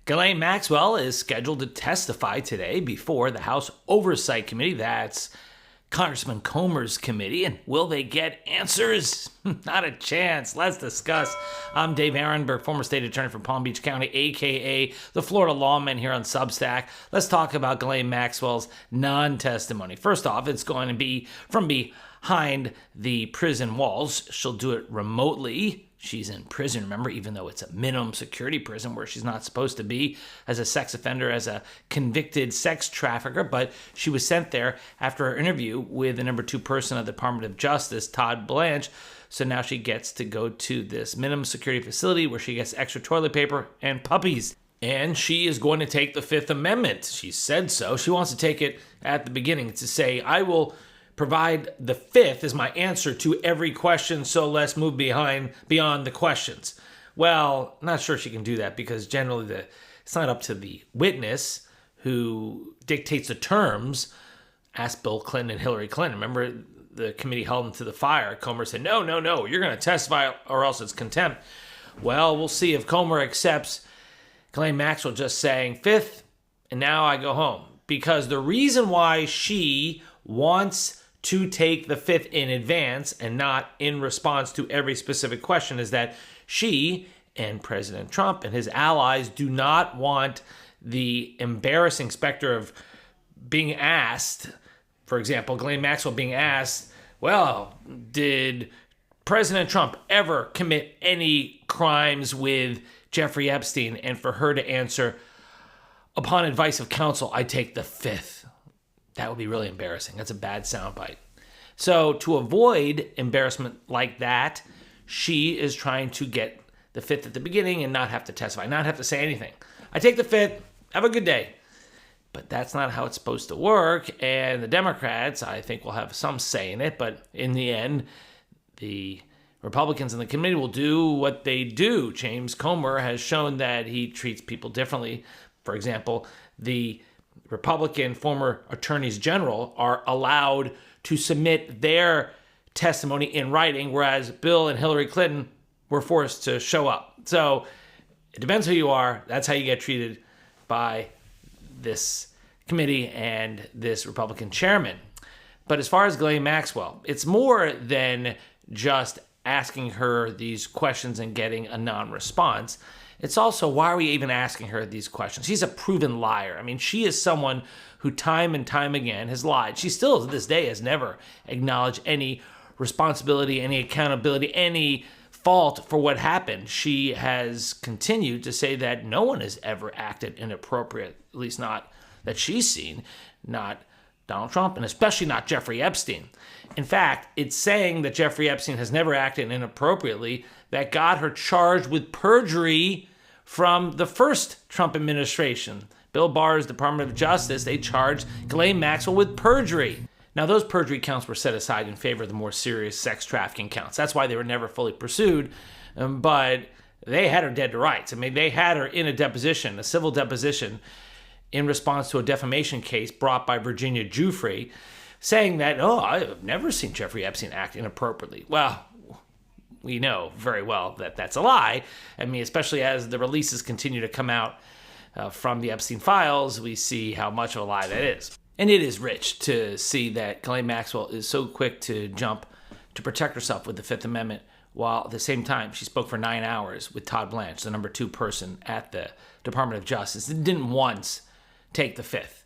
Ghislaine Maxwell is scheduled to testify today before the House Oversight Committee. That's Congressman Comer's committee. And will they get answers? Not a chance. Let's discuss. I'm Dave Aronberg, former state attorney for Palm Beach County, a.k.a. the Florida Lawman here on Substack. Let's talk about Ghislaine Maxwell's non-testimony. First off, it's going to be from behind the prison walls. She'll do it remotely. She's in prison, remember, even though it's a minimum security prison where she's not supposed to be as a sex offender, as a convicted sex trafficker. But she was sent there after her interview with the number 2 person of the Department of Justice, Todd Blanche. So now she gets to go to this minimum security facility where she gets extra toilet paper and puppies. And she is going to take the Fifth Amendment. She said so. She wants to take it at the beginning to say, I will provide the fifth as my answer to every question, so let's move beyond the questions. Well, not sure she can do that because generally it's not up to the witness who dictates the terms. Ask Bill Clinton and Hillary Clinton. Remember, the committee held them to the fire. Comer said, no, you're going to testify or else it's contempt. Well, we'll see if Comer accepts Ghislaine Maxwell just saying fifth, and now I go home. Because the reason why she wants to take the fifth in advance and not in response to every specific question is that she and President Trump and his allies do not want the embarrassing specter of being asked, for example, Ghislaine Maxwell being asked, well, did President Trump ever commit any crimes with Jeffrey Epstein? And for her to answer, upon advice of counsel, I take the fifth. That would be really embarrassing. That's a bad soundbite. So to avoid embarrassment like that, she is trying to get the fifth at the beginning and not have to testify, not have to say anything. I take the fifth. Have a good day. But that's not how it's supposed to work. And the Democrats, I think, will have some say in it. But in the end, the Republicans in the committee will do what they do. James Comer has shown that he treats people differently. For example, the Republican former attorneys general are allowed to submit their testimony in writing, whereas Bill and Hillary Clinton were forced to show up. So it depends who you are. That's how you get treated by this committee and this Republican chairman. But as far as Ghislaine Maxwell, it's more than just asking her these questions and getting a non-response. It's also, why are we even asking her these questions? She's a proven liar. I mean, she is someone who time and time again has lied. She still, to this day, has never acknowledged any responsibility, any accountability, any fault for what happened. She has continued to say that no one has ever acted inappropriate, at least not that she's seen, not Donald Trump, and especially not Jeffrey Epstein. In fact, it's saying that Jeffrey Epstein has never acted inappropriately that got her charged with perjury from the first Trump administration. Bill Barr's Department of Justice, they charged Ghislaine Maxwell with perjury. Now, those perjury counts were set aside in favor of the more serious sex trafficking counts. That's why they were never fully pursued, but they had her dead to rights. I mean, they had her in a deposition, a civil deposition, in response to a defamation case brought by Virginia Giuffre, saying that, I've never seen Jeffrey Epstein act inappropriately. Well, we know very well that that's a lie. I mean, especially as the releases continue to come out from the Epstein files, we see how much of a lie that is. And it is rich to see that Ghislaine Maxwell is so quick to jump to protect herself with the Fifth Amendment, while at the same time she spoke for 9 hours with Todd Blanche, the number 2 person at the Department of Justice, and didn't once take the fifth.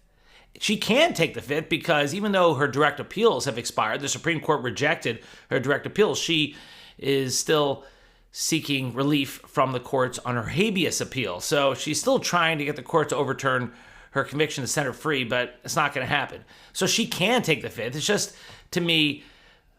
She can take the fifth because even though her direct appeals have expired, the Supreme Court rejected her direct appeals, she is still seeking relief from the courts on her habeas appeal. So she's still trying to get the court to overturn her conviction to set her free, but it's not going to happen. So she can take the fifth. It's just, to me,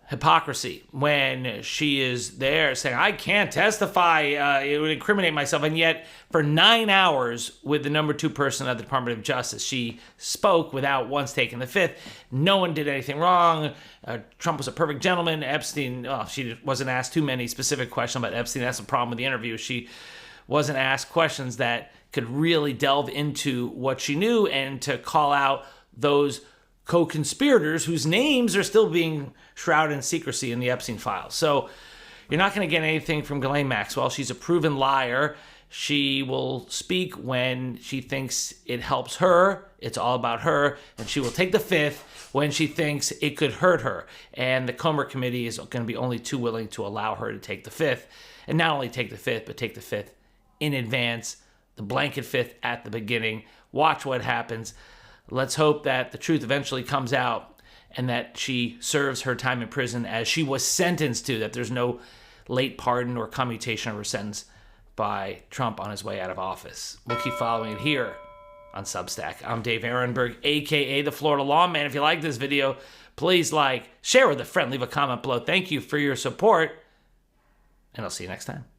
hypocrisy when she is there saying, I can't testify, it would incriminate myself. And yet for 9 hours with the number 2 person at the Department of Justice, she spoke without once taking the fifth. No one did anything wrong. Trump was a perfect gentleman. Epstein, she wasn't asked too many specific questions about Epstein. That's the problem with the interview. She wasn't asked questions that could really delve into what she knew and to call out those co-conspirators whose names are still being shrouded in secrecy in the Epstein files. So you're not going to get anything from Ghislaine Maxwell. She's a proven liar. She will speak when she thinks it helps her. It's all about her. And she will take the fifth when she thinks it could hurt her. And the Comer Committee is going to be only too willing to allow her to take the fifth. And not only take the fifth, but take the fifth in advance, the blanket fifth at the beginning. Watch what happens. Let's hope that the truth eventually comes out and that she serves her time in prison as she was sentenced to, that there's no late pardon or commutation of her sentence by Trump on his way out of office. We'll keep following it here on Substack. I'm Dave Ehrenberg, a.k.a. the Florida Lawman. If you like this video, please like, share with a friend, leave a comment below. Thank you for your support, and I'll see you next time.